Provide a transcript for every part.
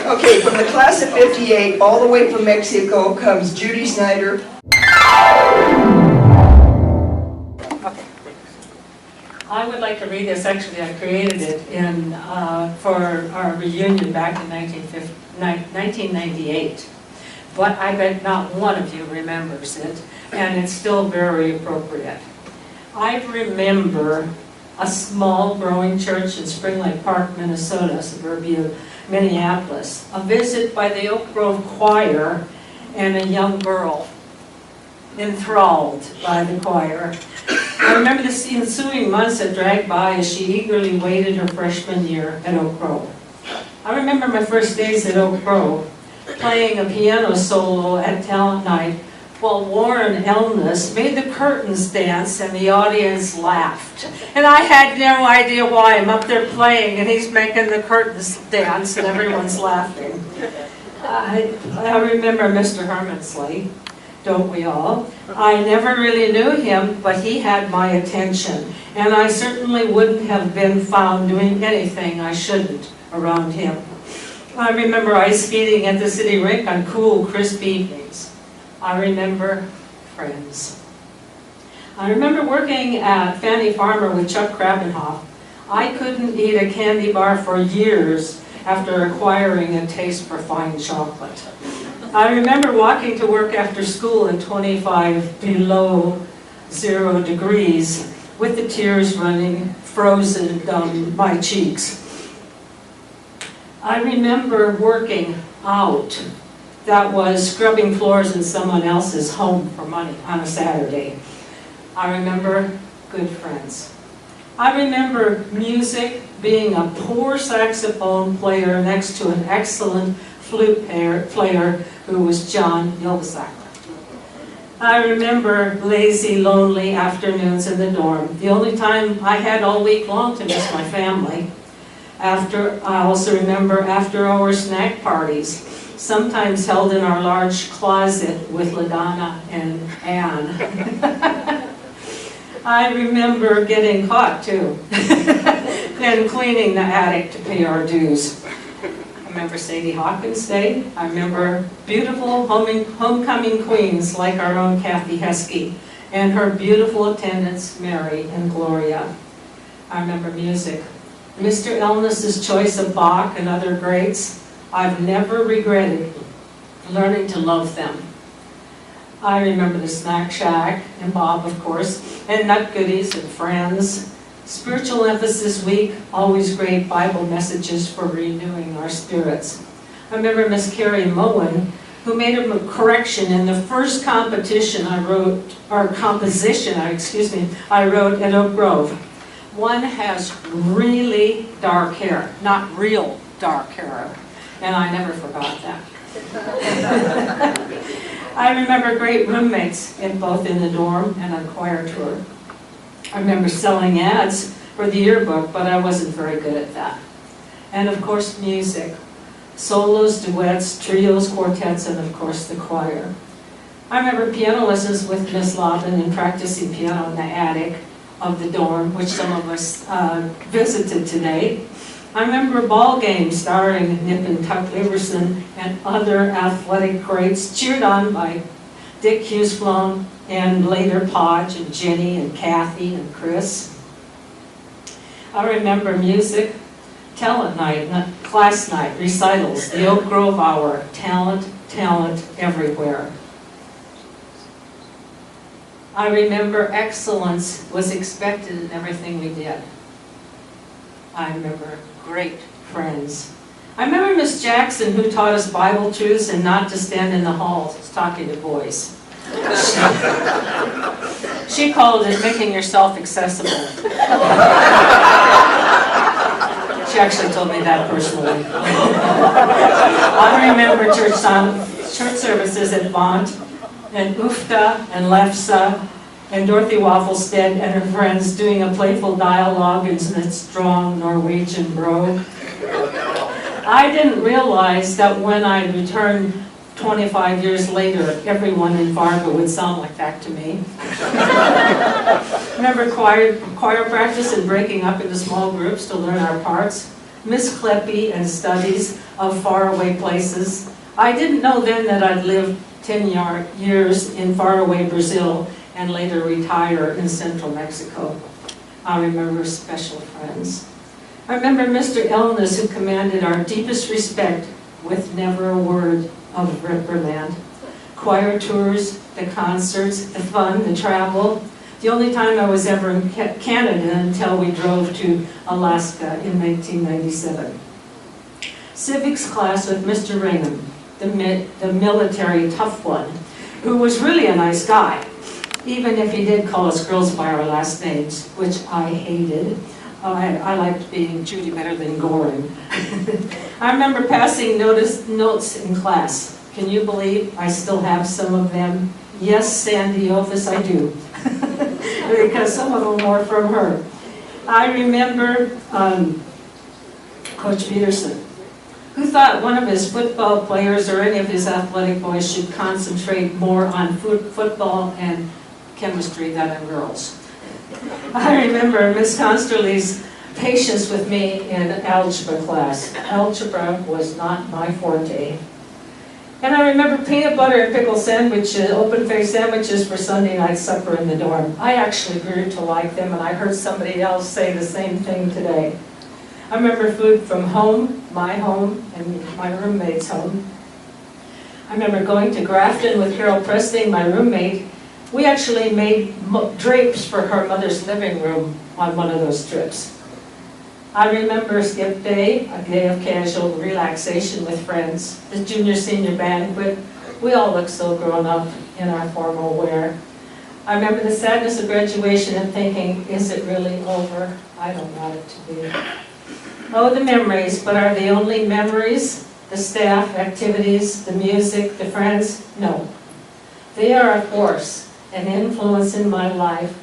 Okay, from the class of 58, all the way from Mexico, comes Judy Snyder. I would like to read this. Actually, I created it for our reunion back in 1998. But I bet not one of you remembers it, and it's still very appropriate. I remember a small growing church in Spring Lake Park, Minnesota, suburbia Minneapolis, a visit by the Oak Grove Choir and a young girl enthralled by the choir. I remember the ensuing months that dragged by as she eagerly waited her freshman year at Oak Grove. I remember my first days at Oak Grove, playing a piano solo at talent night while Warren Elness made the curtains dance and the audience laughed. And I had no idea why. I'm up there playing and he's making the curtains dance and everyone's laughing. I remember Mr. Hermansley, don't we all? I never really knew him, but he had my attention. And I certainly wouldn't have been found doing anything I shouldn't around him. I remember ice skating at the city rink on cool, crisp evenings. I remember friends. I remember working at Fanny Farmer with Chuck Krabenhoff. I couldn't eat a candy bar for years after acquiring a taste for fine chocolate. I remember walking to work after school at 25 below 0 degrees with the tears running frozen down my cheeks. I remember working out. That was scrubbing floors in someone else's home for money on a Saturday. I remember good friends. I remember music, being a poor saxophone player next to an excellent flute player who was John Yilbesacker. I remember lazy, lonely afternoons in the dorm, the only time I had all week long to miss my family. I also remember after-hour snack parties, sometimes held in our large closet with LaDonna and Anne. I remember getting caught too, and cleaning the attic to pay our dues. I remember Sadie Hawkins Day. I remember beautiful homecoming queens like our own Kathy Heskey and her beautiful attendants, Mary and Gloria. I remember music. Mr. Elness's choice of Bach and other greats. I've never regretted learning to love them. I remember the Snack Shack and Bob, of course, and Nut Goodies and Friends. Spiritual Emphasis Week, always great Bible messages for renewing our spirits. I remember Miss Carrie Moen, who made a correction in the first composition I wrote at Oak Grove. One has really dark hair, not real dark hair. And I never forgot that. I remember great roommates both in the dorm and on choir tour. I remember selling ads for the yearbook, but I wasn't very good at that. And of course, music. Solos, duets, trios, quartets, and of course the choir. I remember piano lessons with Miss Loudon and practicing piano in the attic of the dorm, which some of us visited today. I remember ball games starring Nip and Tuck Leverson and other athletic greats, cheered on by Dick Hughesflone and later Podge and Jenny and Kathy and Chris. I remember music, talent night, class night, recitals, the Oak Grove Hour, talent everywhere. I remember excellence was expected in everything we did. I remember great friends. I remember Miss Jackson, who taught us Bible truths and not to stand in the halls talking to boys. She called it making yourself accessible. She actually told me that personally. I remember church services at Vaunt and UFTA and LEFSA and Dorothy Waffelstead and her friends doing a playful dialogue in that strong Norwegian brogue. I didn't realize that when I returned 25 years later, everyone in Fargo would sound like that to me. Remember choir practice and breaking up into small groups to learn our parts? Miss Kleppe and studies of faraway places. I didn't know then that I'd live 10 years in faraway Brazil and later retire in central Mexico. I remember special friends. I remember Mr. Elness, who commanded our deepest respect with never a word of reprimand. Choir tours, the concerts, the fun, the travel. The only time I was ever in Canada until we drove to Alaska in 1997. Civics class with Mr. Raynham, the military tough one, who was really a nice guy, even if he did call us girls by our last names, which I hated. I liked being Judy better than Gorin. I remember passing notes in class. Can you believe I still have some of them? Yes, Sandy Ophis, I do. Because some of them were from her. I remember Coach Peterson, who thought one of his football players or any of his athletic boys should concentrate more on football and chemistry than on girls. I remember Miss Consterly's patience with me in algebra class. Algebra was not my forte. And I remember peanut butter and pickle sandwiches, open-faced sandwiches for Sunday night supper in the dorm. I actually grew to like them, and I heard somebody else say the same thing today. I remember food from home, and my roommate's home. I remember going to Grafton with Carol Presting, my roommate. We actually made drapes for her mother's living room on one of those trips. I remember Skip Day, a day of casual relaxation with friends, the junior-senior banquet. We all looked so grown up in our formal wear. I remember the sadness of graduation and thinking, is it really over? I don't want it to be. Oh, the memories, but are they only memories? The staff, activities, the music, the friends? No. They are a force, an influence in my life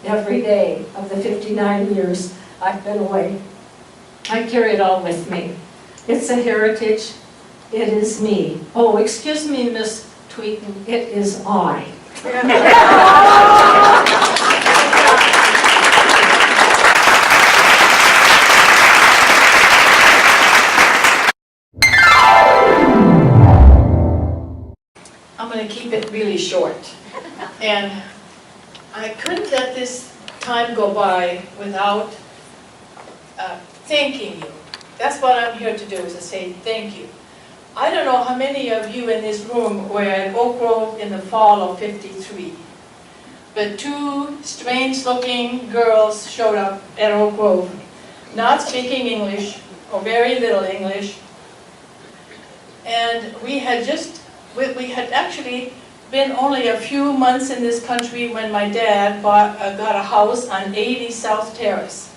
every day of the 59 years I've been away. I carry it all with me. It's a heritage. It is me. Oh, excuse me, Miss Tweeten, it is I. I'm going to keep it really short. And I couldn't let this time go by without thanking you. That's what I'm here to do, is to say thank you. I don't know how many of you in this room were at Oak Grove in the fall of '53. But two strange-looking girls showed up at Oak Grove, not speaking English, or very little English. And we had actually been only a few months in this country when my dad got a house on 80 South Terrace.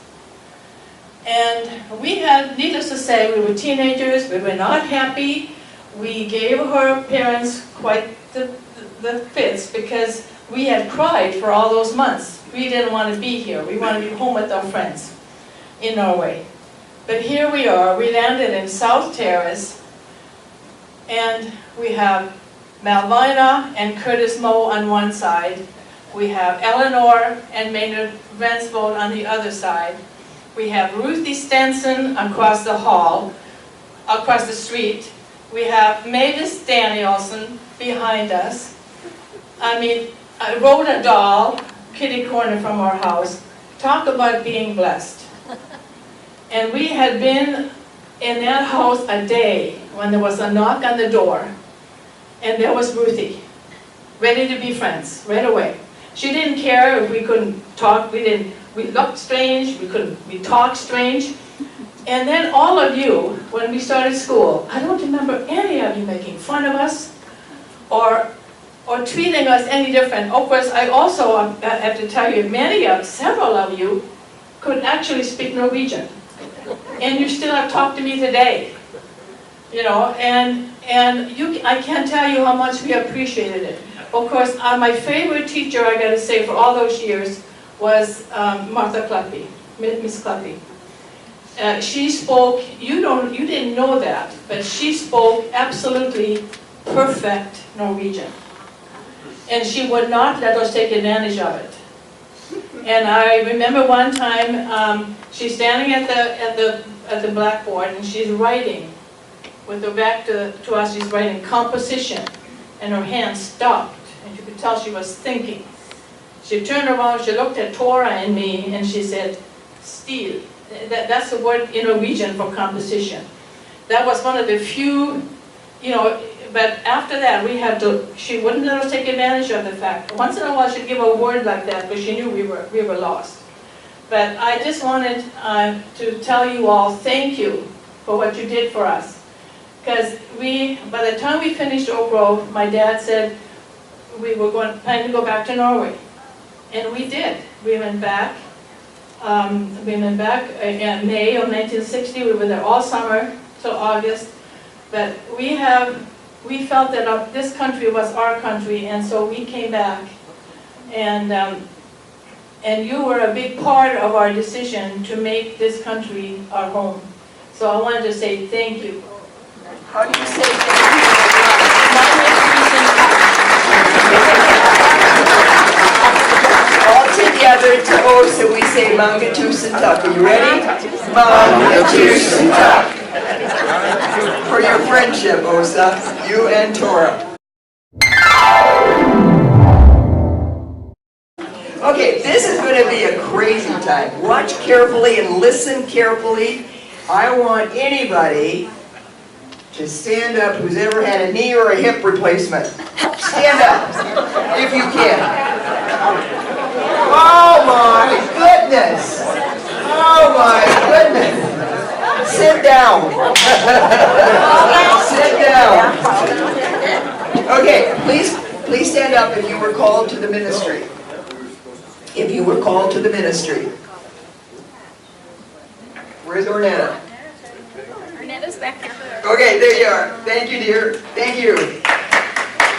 And we had, needless to say, we were teenagers, we were not happy. We gave her parents quite the fits because we had cried for all those months. We didn't want to be here. We wanted to be home with our friends in Norway. But here we are. We landed in South Terrace, and we have Malvina and Curtis Moe on one side. We have Eleanor and Maynard Rensvold on the other side. We have Ruthie Stenson across the hall, across the street. We have Mavis Danielson behind us. I mean, Rhoda Dahl, kitty corner from our house. Talk about being blessed. And we had been in that house a day when there was a knock on the door, and there was Ruthie, ready to be friends right away. She didn't care if we couldn't talk. We looked strange. We talked strange. And then all of you, when we started school, I don't remember any of you making fun of us or treating us any different. Of course, I also have to tell you, several of you could actually speak Norwegian. And you still have talked to me today. You know, I can't tell you how much we appreciated it. Of course, my favorite teacher, I got to say, for all those years was Martha Kleppe, Miss Kleppe. She spoke, you didn't know that, but she spoke absolutely perfect Norwegian. And she would not let us take advantage of it. And I remember one time, she's standing at the at the blackboard, and she's writing. With her back to us, she's writing composition, and her hand stopped, and you could tell she was thinking. She turned around, she looked at Tora and me, and she said, "Stil." That's the word in Norwegian for composition. That was one of the few, but after that, she wouldn't let us take advantage of the fact. Once in a while, she'd give a word like that, but she knew we were lost. But I just wanted to tell you all, thank you for what you did for us. Because by the time we finished Oak Grove, my dad said we were planning to go back to Norway. And we did. We went back. In May of 1960. We were there all summer till August. But we felt that this country was our country, and so we came back. And you were a big part of our decision to make this country our home. So I wanted to say thank you. How do you say thank you? All together to Osa, we say Manga Tusentak. Are you ready? Manga Tusentak. For your friendship, Osa, you and Tora. Okay, this is going to be a crazy time. Watch carefully and listen carefully. I want anybody to stand up who's ever had a knee or a hip replacement. Stand up, if you can. Oh my goodness! Oh my goodness! Sit down. Sit down. Okay, please stand up if you were called to the ministry. If you were called to the ministry. Where's Ornetta? Ornetta's back there. Okay, there you are. Thank you, dear. Thank you.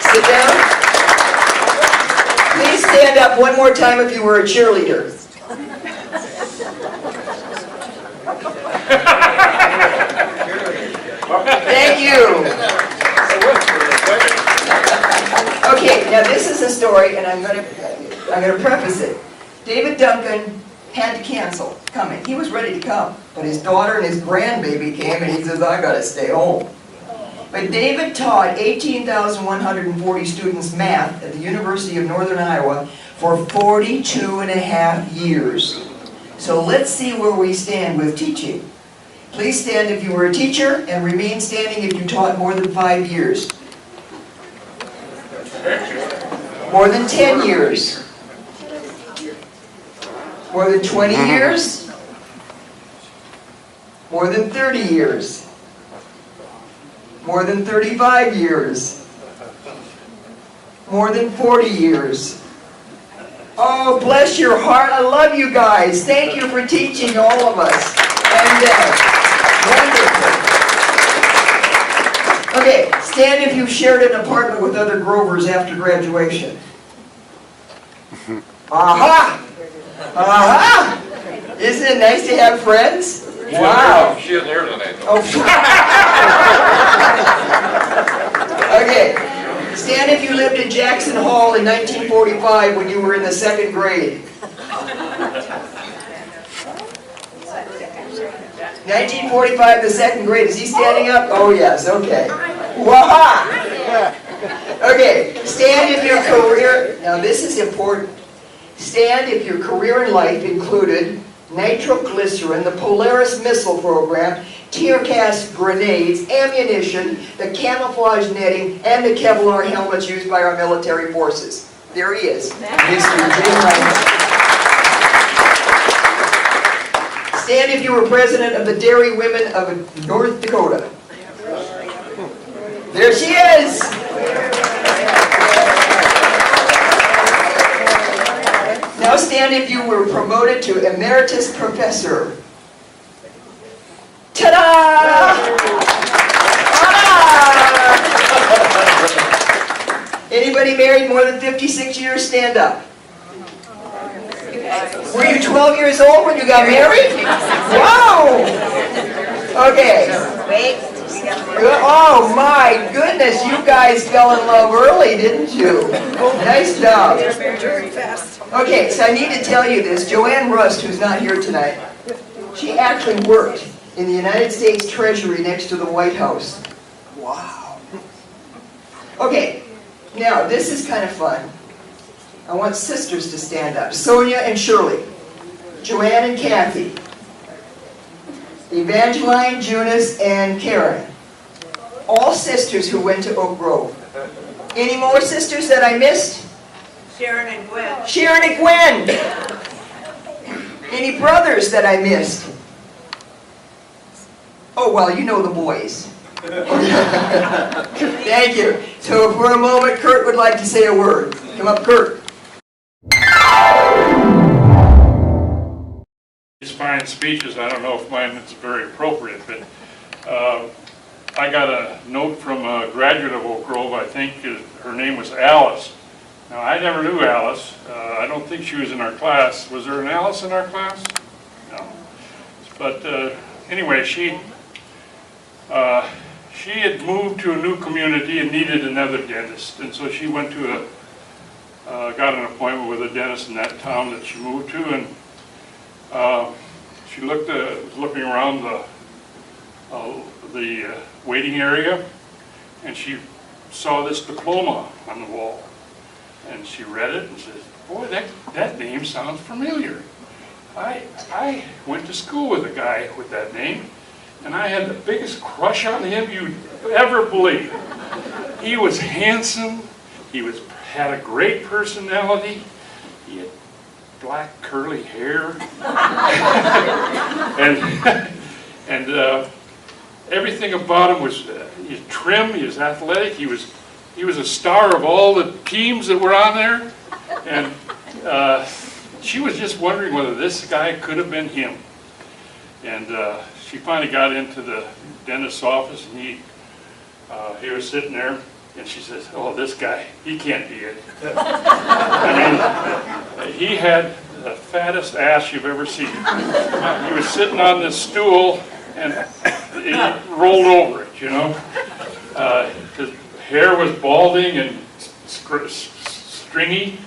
Sit down. Please stand up one more time if you were a cheerleader. Thank you. Okay, now this is a story, and I'm going to preface it. David Duncan had to cancel coming. He was ready to come, but his daughter and his grandbaby came, and he says, "I got to stay home." But David taught 18,140 students math at the University of Northern Iowa for 42 and a half years. So let's see where we stand with teaching. Please stand if you were a teacher, and remain standing if you taught more than 5 years. More than 10 years. More than 20 years? More than 30 years? More than 35 years? More than 40 years? Oh, bless your heart. I love you guys. Thank you for teaching all of us. And wonderful. Okay, stand if you've shared an apartment with other Grovers after graduation. Aha! Aha! Isn't it nice to have friends? Wow. She isn't here tonight, though. Oh. Okay. Stand if you lived in Jackson Hall in 1945 when you were in the 2nd grade. 1945, the 2nd grade. Is he standing up? Oh, yes. Okay. Waha! Okay. Stand if your career... Now, this is important. Stand if your career in life included nitroglycerin, the Polaris missile program, tear gas grenades, ammunition, the camouflage netting, and the Kevlar helmets used by our military forces. There he is, Mr. Jim Wright. Stand if you were president of the Dairy Women of North Dakota. There she is! Now stand if you were promoted to emeritus professor. Ta-da! Ta-da! Anybody married more than 56 years? Stand up. Were you 12 years old when you got married? Wow! Okay. Oh my goodness, you guys fell in love early, didn't you? Nice job. Okay, so I need to tell you this. Joanne Rust, who's not here tonight, she actually worked in the United States Treasury next to the White House. Wow. Okay, now this is kind of fun. I want sisters to stand up. Sonia and Shirley. Joanne and Kathy. Evangeline, Junice, and Karen. All sisters who went to Oak Grove. Any more sisters that I missed? Sharon and Gwen. Sharon and Gwen. Any brothers that I missed? Oh, well, you know the boys. Thank you. So for a moment, Kurt would like to say a word. Come up, Kurt. These fine speeches, I don't know if mine is very appropriate, but I got a note from a graduate of Oak Grove, I think her name was Alice. Now, I never knew Alice. I don't think she was in our class. Was there an Alice in our class? No. But anyway, she had moved to a new community and needed another dentist, and so she went to got an appointment with a dentist in that town that she moved to, and she was looking around the waiting area, and she saw this diploma on the wall, and she read it and said, "Boy, that name sounds familiar. I went to school with a guy with that name, and I had the biggest crush on him you'd ever believe. He was handsome. He had a great personality. He had black curly hair, and everything about him was he was trim. He was athletic. He was a star of all the teams that were on there, and she was just wondering whether this guy could have been him. And she finally got into the dentist's office, and he was sitting there, and she says, "Oh, this guy, he can't be it." I mean, he had the fattest ass you've ever seen. He was sitting on this stool, and he rolled over it, you know. His hair was balding and stringy.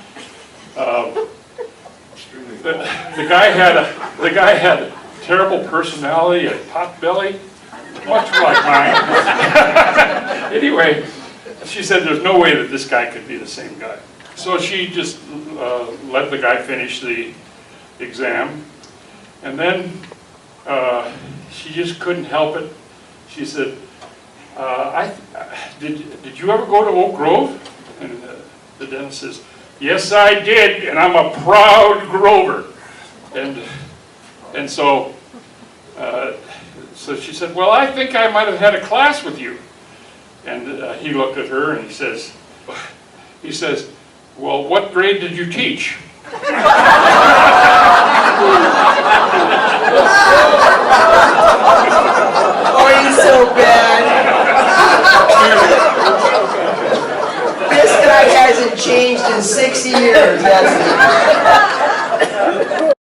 The guy had a terrible personality, a pot belly, much like mine. Anyway, she said there's no way that this guy could be the same guy. So she just let the guy finish the exam, and then she just couldn't help it. She said, did you ever go to Oak Grove? And the dentist says, "Yes, I did, and I'm a proud Grover." And so she said, "Well, I think I might have had a class with you." And he looked at her and he says, "Well, what grade did you teach?" Oh, he's so bad. This guy hasn't changed in 6 years, has he?